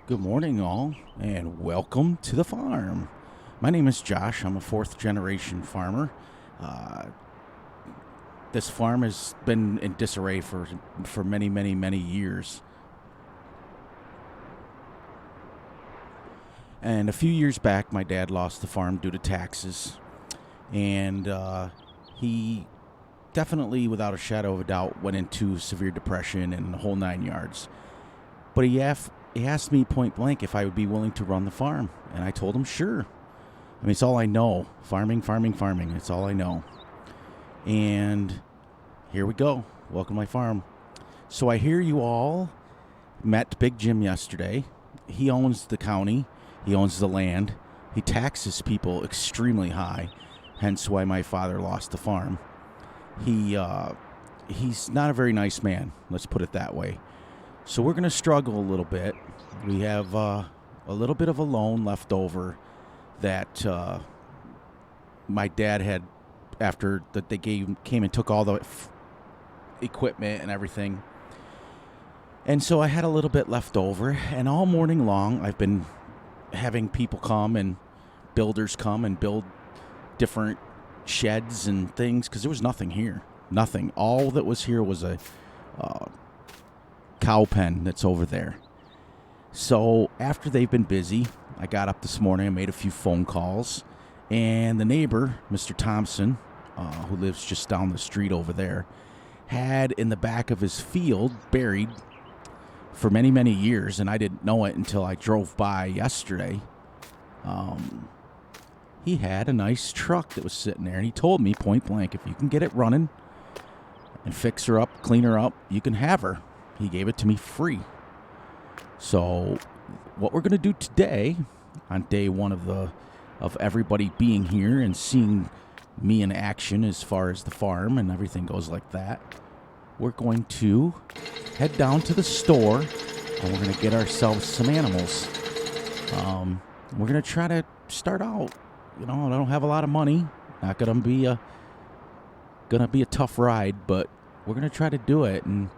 Good morning, all, and welcome to the farm. My name is Josh. I'm a fourth generation farmer. Uh, this farm has been in disarray for many, many, many years. And a few years back, my dad lost the farm due to taxes. And he definitely, without a shadow of a doubt, went into severe depression and the whole 9 yards. But he asked me point blank if I would be willing to run the farm. And I told him, sure. I mean, it's all I know. Farming. It's all I know. And here we go. Welcome to my farm. So I hear you all met Big Jim yesterday. He owns the county. He owns the land. He taxes people extremely high, hence why my father lost the farm. He's not a very nice man, let's put it that way. So we're going to struggle a little bit. We have a little bit of a loan left over that my dad had after that they came and took all the equipment and everything. And so I had a little bit left over, and all morning long I've been having people come and builders come and build different sheds and things because there was nothing here. Nothing. All that was here was a cow pen that's over there. So after they've been busy, I got up this morning and made a few phone calls, and the neighbor, Mr. Thompson, who lives just down the street over there, had in the back of his field buried for many, many years, and I didn't know it until I drove by yesterday. He had a nice truck that was sitting there, and he told me point blank, if you can get it running and fix her up, clean her up, you can have her. He gave it to me free. So what we're going to do today, on day one of everybody being here and seeing me in action as far as the farm and everything goes like that, we're going to head down to the store and we're going to get ourselves some animals. We're going to try to start out. I don't have a lot of money. Not going to be a tough ride, but we're going to try to do it, and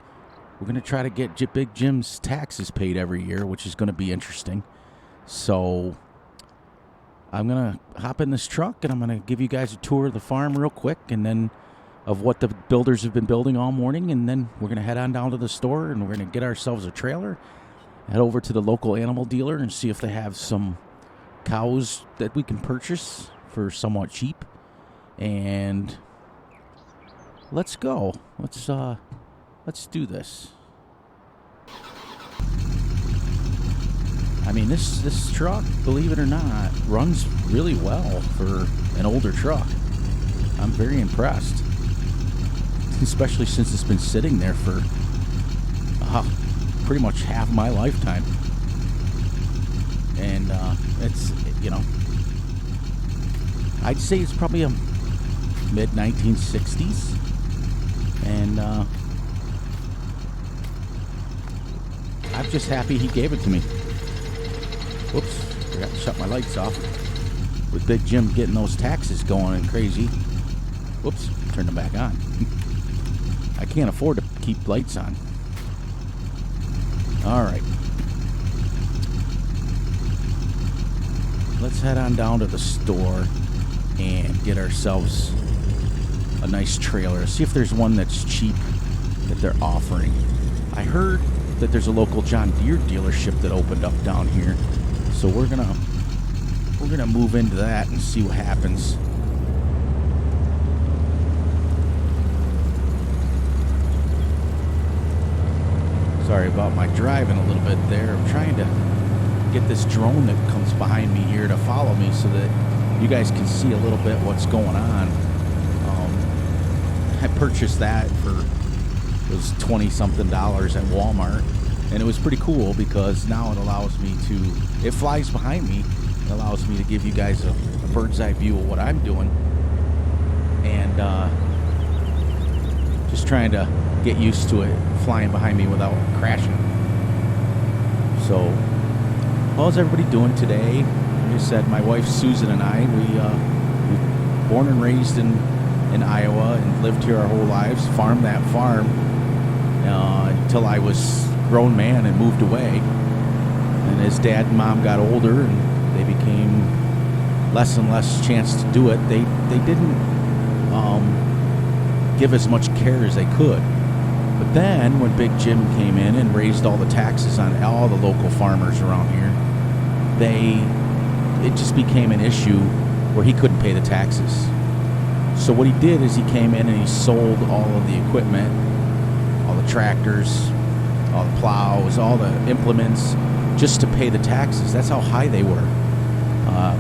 we're going to try to get Big Jim's taxes paid every year, which is going to be interesting. So I'm going to hop in this truck, and I'm going to give you guys a tour of the farm real quick, and then of what the builders have been building all morning, and then we're going to head on down to the store, and we're going to get ourselves a trailer, head over to the local animal dealer and see if they have some cows that we can purchase for somewhat cheap. And let's go. Let's do this. I mean, this truck, believe it or not, runs really well for an older truck. I'm very impressed, especially since it's been sitting there for pretty much half my lifetime. And it's, I'd say it's probably a mid-1960s. And I'm just happy he gave it to me. Whoops, forgot to shut my lights off. With Big Jim getting those taxes going and crazy. Whoops, turn them back on. I can't afford to keep lights on. All right. Let's head on down to the store and get ourselves a nice trailer. See if there's one that's cheap that they're offering. I heard that there's a local John Deere dealership that opened up down here, so we're gonna move into that and see what happens. Sorry about my driving a little bit there. I'm trying to get this drone that comes behind me here to follow me so that you guys can see a little bit what's going on. I purchased that for it was $20-something at Walmart, and it was pretty cool because now it allows me to, it flies behind me, it allows me to give you guys a bird's eye view of what I'm doing, and just trying to get used to it flying behind me without crashing. So how's everybody doing today? Like I said, my wife Susan and I, we born and raised in Iowa and lived here our whole lives, farmed that farm until I was a grown man and moved away. And as Dad and Mom got older and they became less and less chance to do it, they didn't give as much care as they could. But then when Big Jim came in and raised all the taxes on all the local farmers around here, it just became an issue where he couldn't pay the taxes. So what he did is he came in and he sold all of the equipment, all the tractors, all the plows, all the implements, just to pay the taxes. That's how high they were.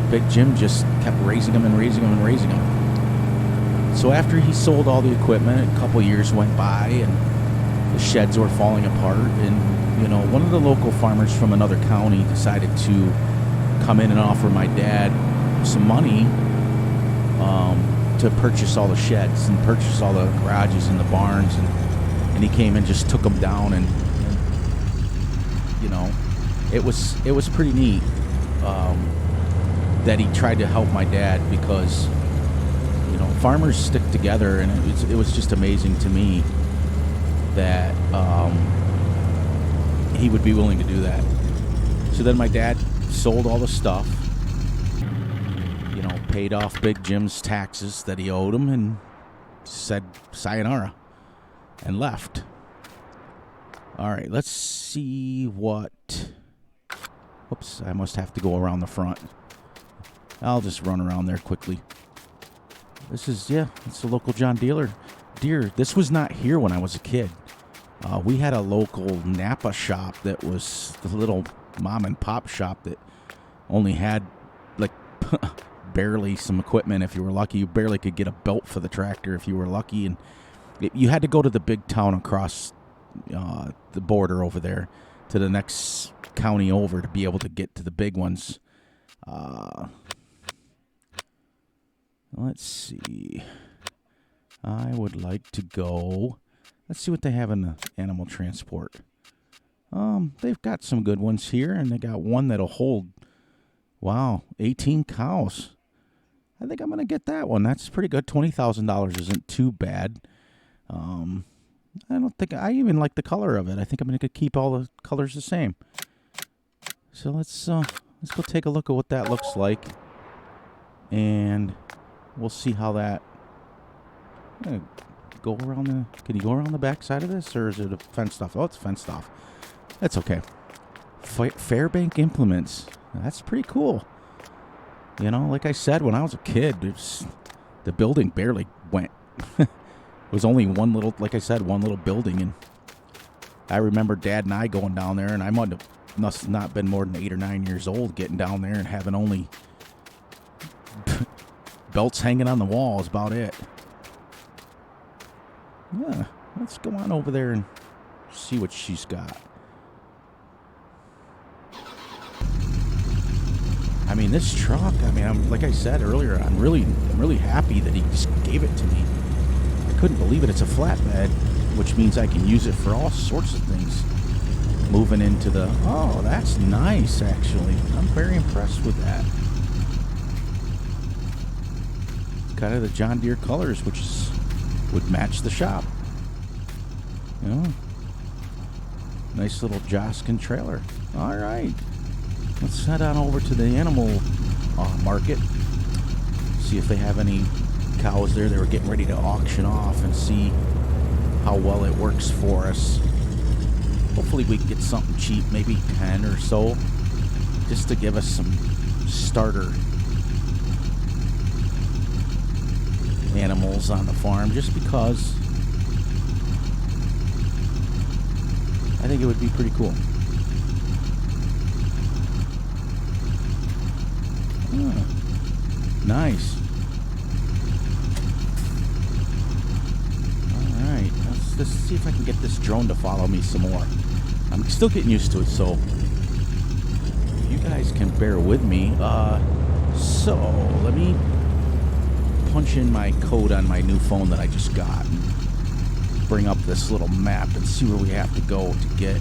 Big Jim just kept raising them and raising them and raising them. So after he sold all the equipment, a couple years went by and the sheds were falling apart. And, you know, one of the local farmers from another county decided to come in and offer my dad some money to purchase all the sheds and purchase all the garages and the barns. And he came and just took them down. And you know, it was pretty neat that he tried to help my dad, because, you know, farmers stick together, and it was just amazing to me that he would be willing to do that. So then my dad sold all the stuff, you know, paid off Big Jim's taxes that he owed him, and said sayonara and left. All right, let's see what... Whoops, I must have to go around the front. I'll just run around there quickly. This is, yeah, it's a local John Deere. This was not here when I was a kid. We had a local Napa shop that was the little mom and pop shop that only had, like, barely some equipment if you were lucky. You barely could get a belt for the tractor if you were lucky. And you had to go to the big town across the border over there to the next county over to be able to get to the big ones. Let's see. I would like to go. Let's see what they have in the animal transport. They've got some good ones here, and they got one that'll hold, 18 cows. I think I'm going to get that one. That's pretty good. $20,000 isn't too bad. I don't think I even like the color of it. I think I'm going to keep all the colors the same. So let's go take a look at what that looks like, and we'll see how that. Go around the. Can you go around the back side of this, or is it fenced off? Oh, it's fenced off. That's okay. Fairbank Implements. That's pretty cool. You know, like I said, when I was a kid, the building barely went. It was only one little building, and I remember Dad and I going down there, and I must have not been more than 8 or 9 years old, getting down there and having only belts hanging on the wall is about it. Yeah, let's go on over there and see what she's got. I mean, this truck, like I said earlier, I'm really happy that he just gave it to me. I couldn't believe it. It's a flatbed, which means I can use it for all sorts of things. Moving into the... Oh, that's nice, actually. I'm very impressed with that. It's kind of the John Deere colors, which would match the shop. You know? Nice little Joskin trailer. All right. Let's head on over to the animal market. See if they have any cows there. They were getting ready to auction off and see how well it works for us. Hopefully we can get something cheap, maybe 10 or so, just to give us some starter animals on the farm, just because I think it would be pretty cool. Nice. Alright, let's see if I can get this drone to follow me some more. I'm still getting used to it, so if you guys can bear with me. So let me punch in my code on my new phone that I just got and bring up this little map and see where we have to go to get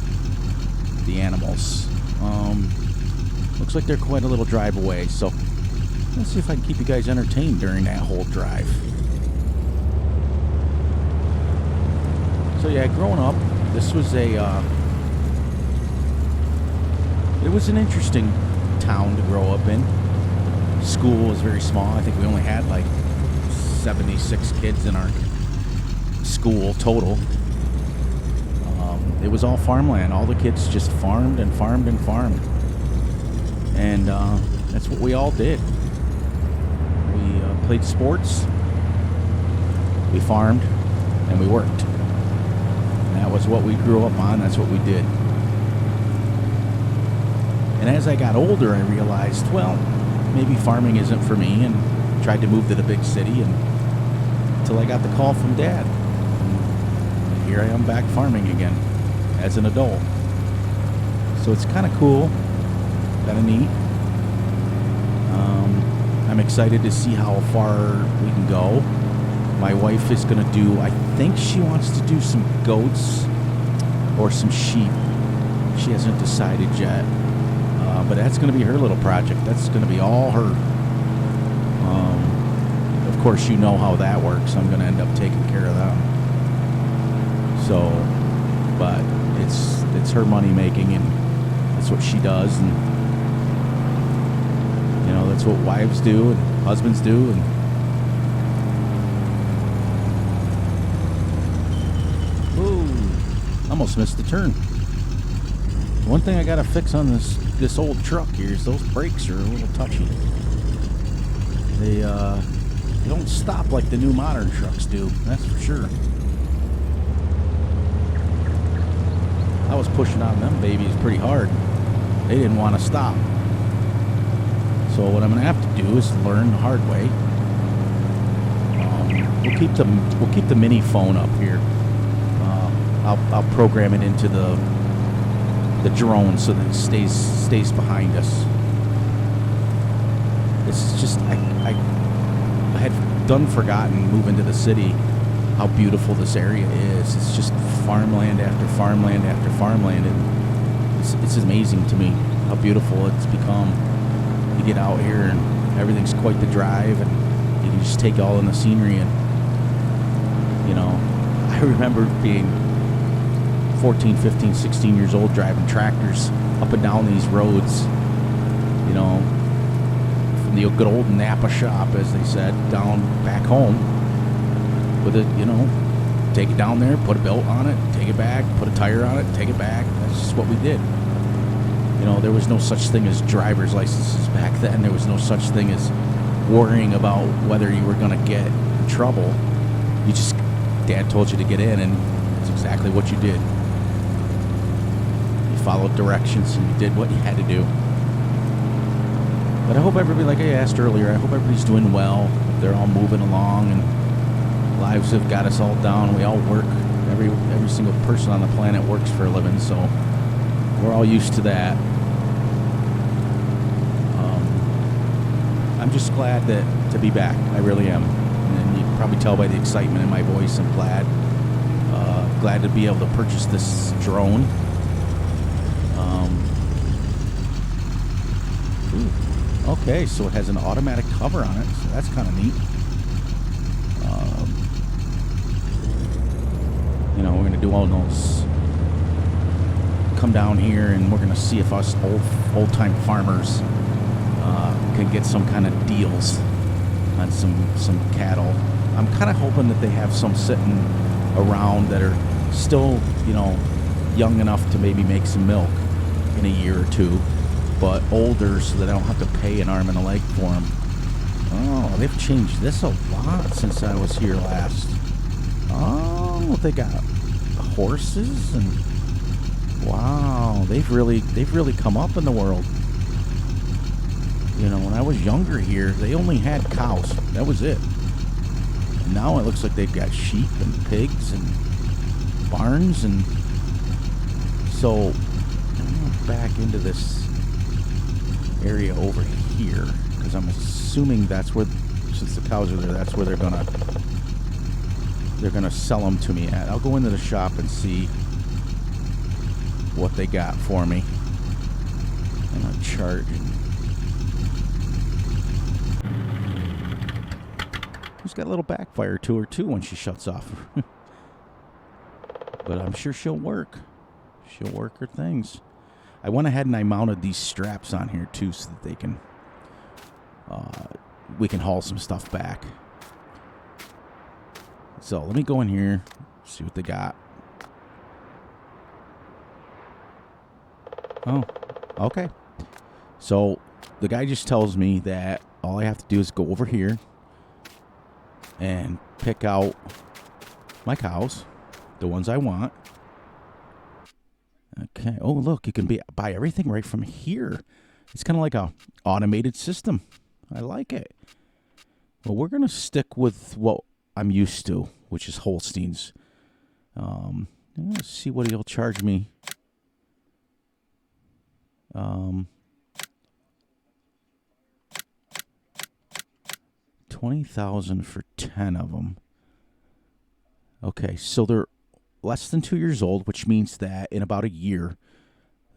the animals. Looks like they're quite a little drive away, so let's see if I can keep you guys entertained during that whole drive. So yeah, growing up, this was it was an interesting town to grow up in. School was very small. I think we only had like 76 kids in our school total. It was all farmland. All the kids just farmed and farmed and farmed. And that's what we all did. We played sports, we farmed, and we worked. And that was what we grew up on. That's what we did. And as I got older, I realized, well, maybe farming isn't for me, and tried to move to the big city until I got the call from Dad. And here I am back farming again as an adult. So it's kind of cool, kind of neat. I'm excited to see how far we can go. My wife is going to do, I think she wants to do some goats or some sheep. She hasn't decided yet. But that's going to be her little project. That's going to be all her. Of course, you know how that works. I'm going to end up taking care of them. So, but it's her money making, and that's what she does, and you know, that's what wives do and husbands do. And ooh, almost missed the turn. One thing I gotta fix on this old truck here is those brakes are a little touchy. They don't stop like the new modern trucks do, that's for sure. I was pushing on them babies pretty hard. They didn't want to stop. So what I'm gonna have to do is learn the hard way. We'll keep the mini phone up here. I'll program it into the drone so that it stays behind us. It's just I had forgotten moving to the city how beautiful this area is. It's just farmland after farmland after farmland, and it's amazing to me how beautiful it's become. You get out here and everything's quite the drive, and you can just take all in the scenery. And you know, I remember being 14, 15, 16 years old driving tractors up and down these roads, you know, from the good old Napa shop, as they said, down back home with it, you know, take it down there, put a belt on it, take it back, put a tire on it, take it back. That's just what we did. You know, there was no such thing as driver's licenses back then. There was no such thing as worrying about whether you were going to get in trouble. You just, Dad told you to get in, and that's exactly what you did. You followed directions and you did what you had to do. But I hope everybody, like I asked earlier, I hope everybody's doing well. They're all moving along, and lives have got us all down. We all work. Every single person on the planet works for a living, so we're all used to that. I'm just glad to be back. I really am. And you can probably tell by the excitement in my voice. I'm glad to be able to purchase this drone. Okay, so it has an automatic cover on it, so that's kind of neat. You know, we're going to do all those, come down here, and we're going to see if us old-time farmers can get some kind of deals on some cattle. I'm kind of hoping that they have some sitting around that are still, you know, young enough to maybe make some milk in a year or two, but older so that I don't have to pay an arm and a leg for them. Oh, they've changed this a lot since I was here last. Oh, they got horses, and wow, they've really come up in the world. You know, when I was younger here, they only had cows. That was it. And now it looks like they've got sheep and pigs and barns, and so I'm going back into this area over here because I'm assuming that's where, since the cows are there, that's where they're gonna sell them to me at. I'll go into the shop and see what they got for me. I'm gonna charge. She's got a little backfire to her too when she shuts off. But I'm sure she'll work. She'll work her things. I went ahead and I mounted these straps on here too, so that they can we can haul some stuff back. So let me go in here, see what they got. Oh, okay. So the guy just tells me that all I have to do is go over here and pick out my cows, the ones I want. Okay. Oh, look, you can buy everything right from here. It's kind of like a automated system. I like it. Well, we're going to stick with what I'm used to, which is Holsteins. Let's see what he'll charge me. $20,000 for 10 of them. Okay, so they're less than 2 years old, which means that in about a year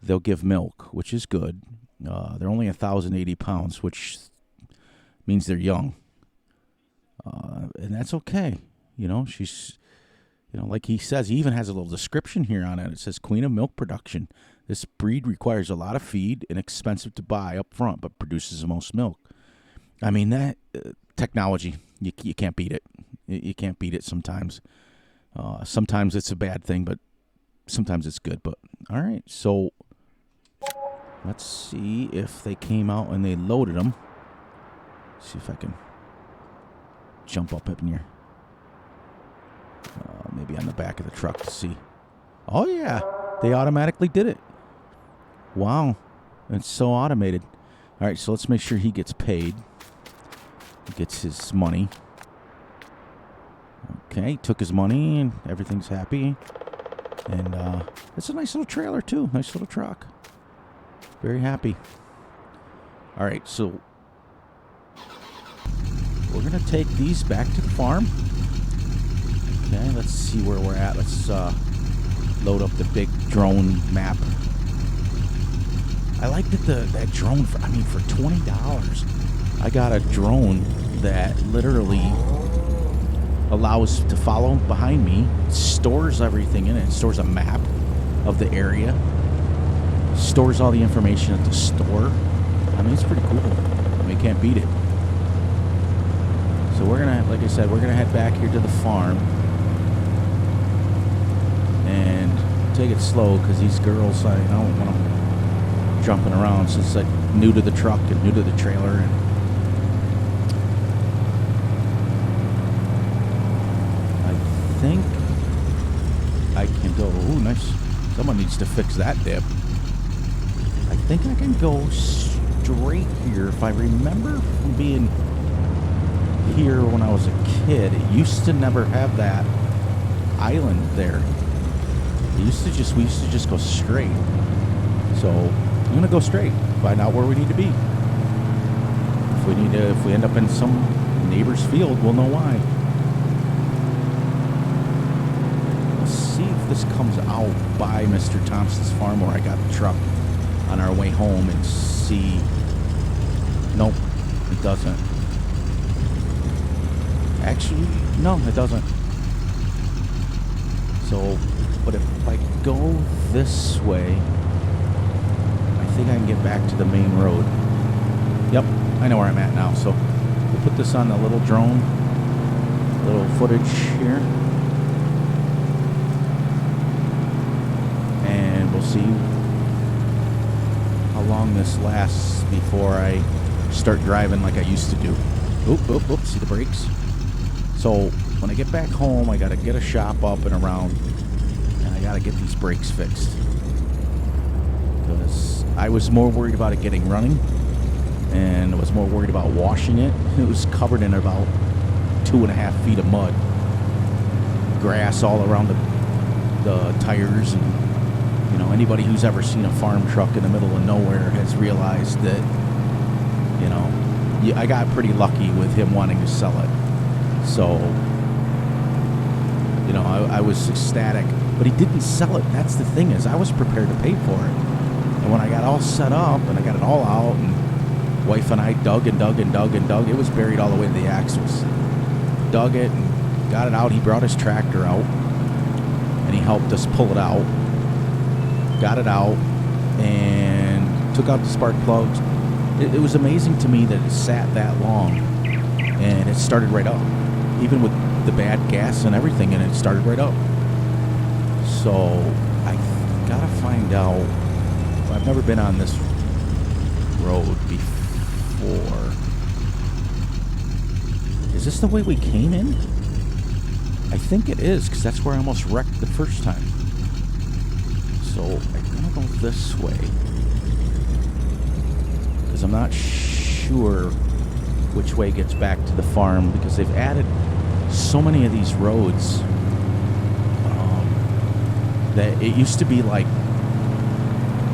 they'll give milk, which is good. They're only 1,080 pounds, which means they're young, and that's okay. You know, she's, you know, like he says, he even has a little description here on it. It says Queen of Milk Production. This breed requires a lot of feed and expensive to buy up front, but produces the most milk. I mean, that technology, you can't beat it. You can't beat it sometimes. Sometimes it's a bad thing, but sometimes it's good. But all right, so let's see if they came out and they loaded them. See if I can jump up in here. Maybe on the back of the truck to see. Oh, yeah. They automatically did it. Wow. It's so automated. All right, so let's make sure he gets paid. He gets his money. Okay, took his money and everything's happy. And it's a nice little trailer, too. Nice little truck. Very happy. All right, so we're going to take these back to the farm. Okay, let's see where we're at. Let's load up the big drone map. I like that drone for $20. I got a drone that literally allows to follow behind me, stores everything in it, stores a map of the area, stores all the information at the store. I mean, it's pretty cool. I mean, you can't beat it. So we're gonna, like I said, we're gonna head back here to the farm and take it slow because these girls, I don't want them jumping around since I'm new to the truck and new to the trailer. And I think I can go. Ooh, nice. Someone needs to fix that dip. I think I can go straight here. If I remember from being here when I was a kid, it used to never have that island there. We used to just go straight. So I'm gonna go straight, find out where we need to be. If we end up in some neighbor's field, we'll know why. Let's see if this comes out by Mr. Thompson's farm where I got the truck on our way home and see. Nope, it doesn't. Actually, no, it doesn't. So, but if I go this way, I think I can get back to the main road. Yep, I know where I'm at now. So we'll put this on the little drone, little footage here, and we'll see how long this lasts before I start driving like I used to do. Oop, see the brakes? So when I get back home, I got to get a shop up and around, and I got to get these brakes fixed. Because I was more worried about it getting running, and I was more worried about washing it. It was covered in about 2.5 feet of mud. Grass all around the tires, and you know, anybody who's ever seen a farm truck in the middle of nowhere has realized that, you know, I got pretty lucky with him wanting to sell it. So, you know, I was ecstatic, but he didn't sell it. That's the thing, is I was prepared to pay for it. And when I got all set up and I got it all out, and wife and I dug, it was buried all the way to the axles. Dug it and got it out. He brought his tractor out and he helped us pull it out. Got it out. and took out the spark plugs. It was amazing to me that it sat that long, and it started right up, even with the bad gas and everything, and it started right up. So I gotta find out. I've never been on this road before. Is this the way we came in? I think it is, because that's where I almost wrecked the first time. So I'm gonna go this way, because I'm not sure which way gets back to the farm, because they've added so many of these roads that it used to be like,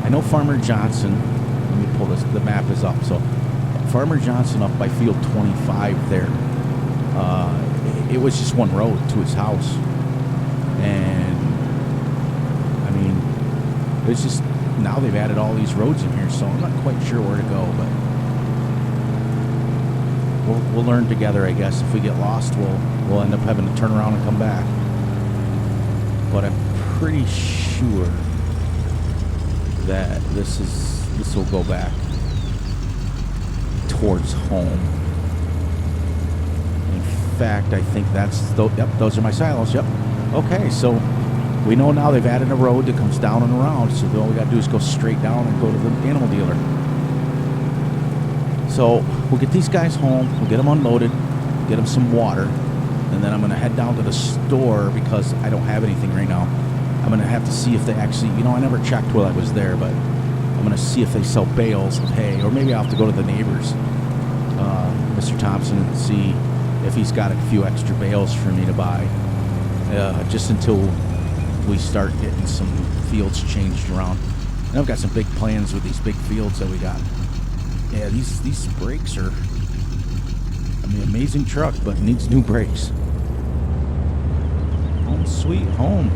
I know Farmer Johnson, let me pull this, the map is up, so Farmer Johnson up by field 25 there, it was just one road to his house, and I mean, it's just, now they've added all these roads in here, so I'm not quite sure where to go, but we'll learn together, I guess. If we get lost, we'll end up having to turn around and come back, but I'm pretty sure that this will go back towards home. In fact, I think that's yep, those are my silos. Yep. Okay, so we know now they've added a road that comes down and around, so all we got to do is go straight down and go to the animal dealer. So we'll get these guys home, we'll get them unloaded, get them some water, and then I'm going to head down to the store because I don't have anything right now. I'm going to have to see if they actually, I never checked while I was there, but I'm going to see if they sell bales of hay, or maybe I'll have to go to the neighbors, Mr. Thompson, and see if he's got a few extra bales for me to buy, just until we start getting some fields changed around. And I've got some big plans with these big fields that we got. Yeah, these brakes are, amazing truck, but needs new brakes. Home sweet home.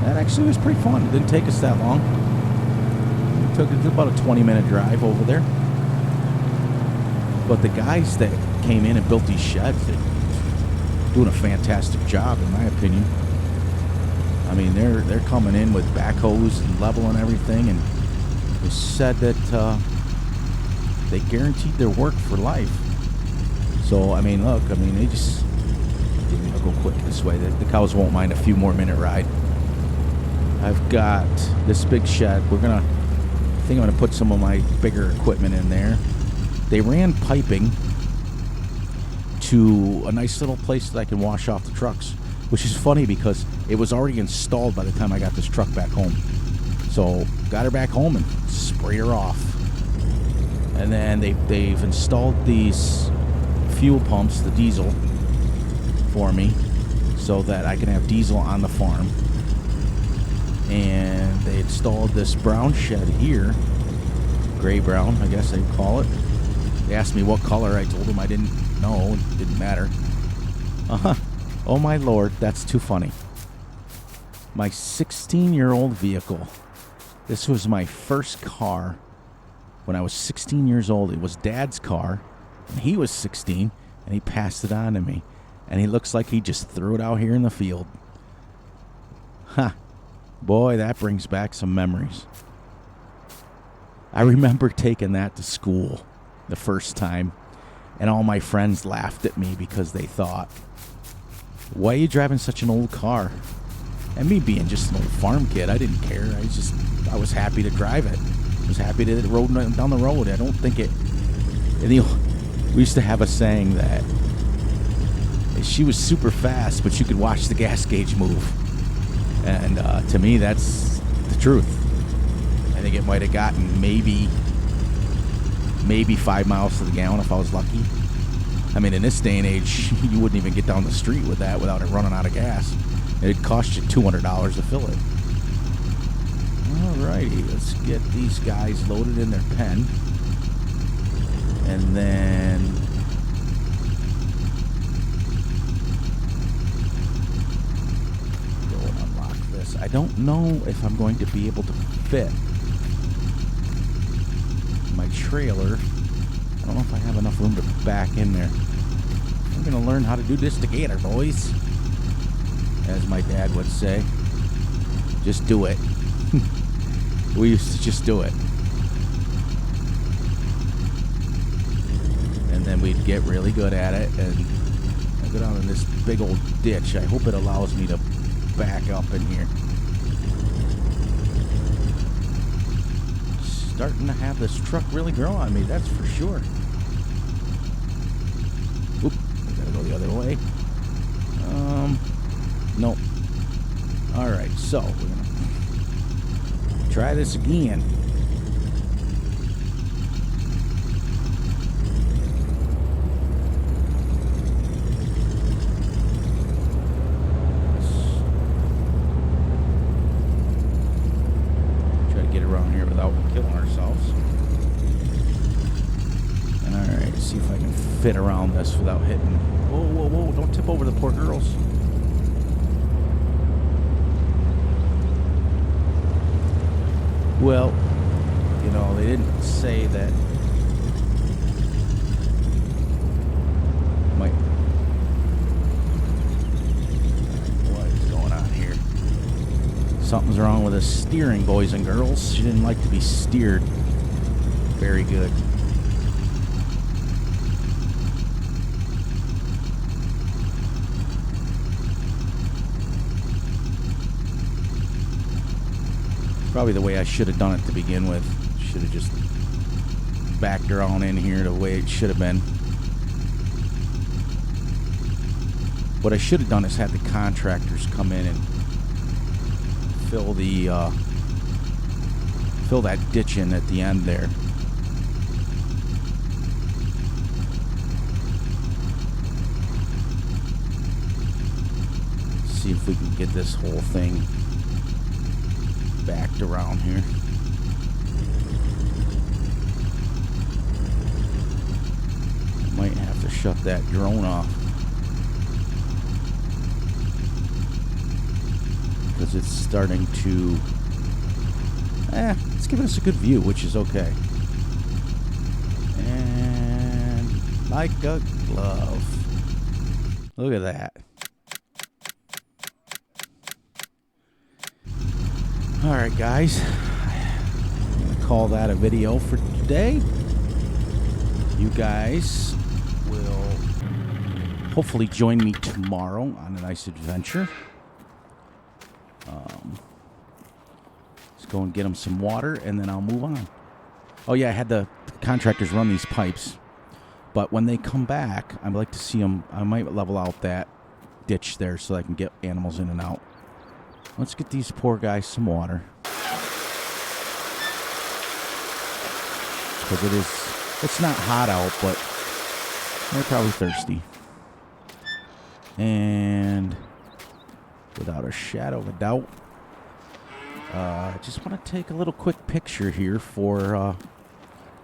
That actually was pretty fun. It didn't take us that long. It took about a 20-minute drive over there. But the guys that came in and built these sheds, they're doing a fantastic job, in my opinion. I mean, they're coming in with backhoes and leveling everything, and they said that they guaranteed their work for life. So, look, they just... I'll go quick this way. The cows won't mind a few more minute ride. I've got this big shed. I think I'm gonna put some of my bigger equipment in there. They ran piping to a nice little place that I can wash off the trucks, which is funny because it was already installed by the time I got this truck back home. So got her back home and sprayed her off. And then they've installed these fuel pumps, the diesel, for me, so that I can have diesel on the farm. And they installed this brown shed here, gray brown, I guess they'd call it. They asked me what color. I told them I didn't know. It didn't matter. Oh my Lord, that's too funny. My 16-year-old vehicle. This was my first car when I was 16 years old. It was Dad's car, and he was 16, and he passed it on to me. And he looks like he just threw it out here in the field. Boy, that brings back some memories. I remember taking that to school the first time, and all my friends laughed at me because they thought, why are you driving such an old car? And me being just an old farm kid, I didn't care. I was happy to drive it. I was happy to roll down the road. I don't think it... We used to have a saying that she was super fast, but you could watch the gas gauge move. And to me, that's the truth. I think it might have gotten maybe 5 miles to the gallon if I was lucky. In this day and age, you wouldn't even get down the street with that without it running out of gas. It'd cost you $200 to fill it. Alrighty, let's get these guys loaded in their pen. And then... go and unlock this. I don't know if I'm going to be able to fit my trailer. I don't know if I have enough room to back in there. I'm going to learn how to do this together, boys. As my dad would say. Just do it. We used to just do it. And then we'd get really good at it, and I go down in this big old ditch. I hope it allows me to back up in here. Starting to have this truck really grow on me, that's for sure. Oop, I gotta go the other way. Nope. Alright, so we're gonna try this again. Try to get around here without killing ourselves. Alright, see if I can fit around this without hitting. Whoa, whoa, whoa, don't tip over the poor girls. Well, you know, they didn't say that. What is going on here? Something's wrong with the steering, boys and girls. She didn't like to be steered. Very good. Probably the way I should have done it to begin with. Should have just backed her on in here the way it should have been. What I should have done is had the contractors come in and fill that ditch in at the end there. See if we can get this whole thing backed around here. Might have to shut that drone off because it's starting to it's giving us a good view, which is okay. And like a glove. Look at that. Alright guys, I'm going to call that a video for today. You guys will hopefully join me tomorrow on a nice adventure. Let's go and get them some water and then I'll move on. Oh yeah, I had the contractors run these pipes. But when they come back, I'd like to see them. I might level out that ditch there so I can get animals in and out. Let's get these poor guys some water. Because it's not hot out, but they're probably thirsty. And without a shadow of a doubt, I just want to take a little quick picture here for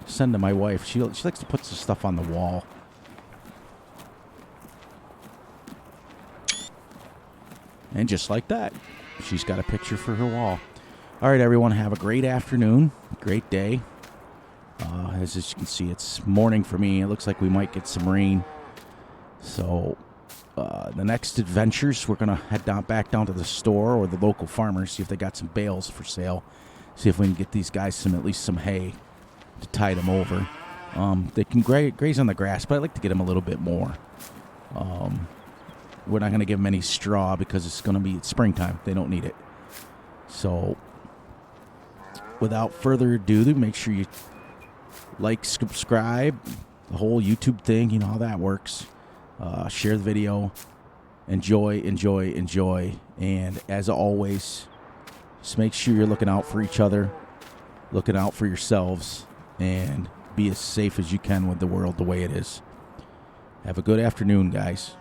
send to my wife. She likes to put some stuff on the wall. And just like that, she's got a picture for her wall. All right, everyone, have a great afternoon, great day. As you can see, it's morning for me. It looks like we might get some rain. So the next adventures, we're going to head back down to the store or the local farmers, see if they got some bales for sale. See if we can get these guys at least some hay to tide them over. They can graze on the grass, but I'd like to get them a little bit more. We're not going to give them any straw because it's springtime. They don't need it. So, without further ado, make sure you like, subscribe, the whole YouTube thing. You know how that works. Share the video. Enjoy. And as always, just make sure you're looking out for each other, looking out for yourselves, and be as safe as you can with the world the way it is. Have a good afternoon, guys.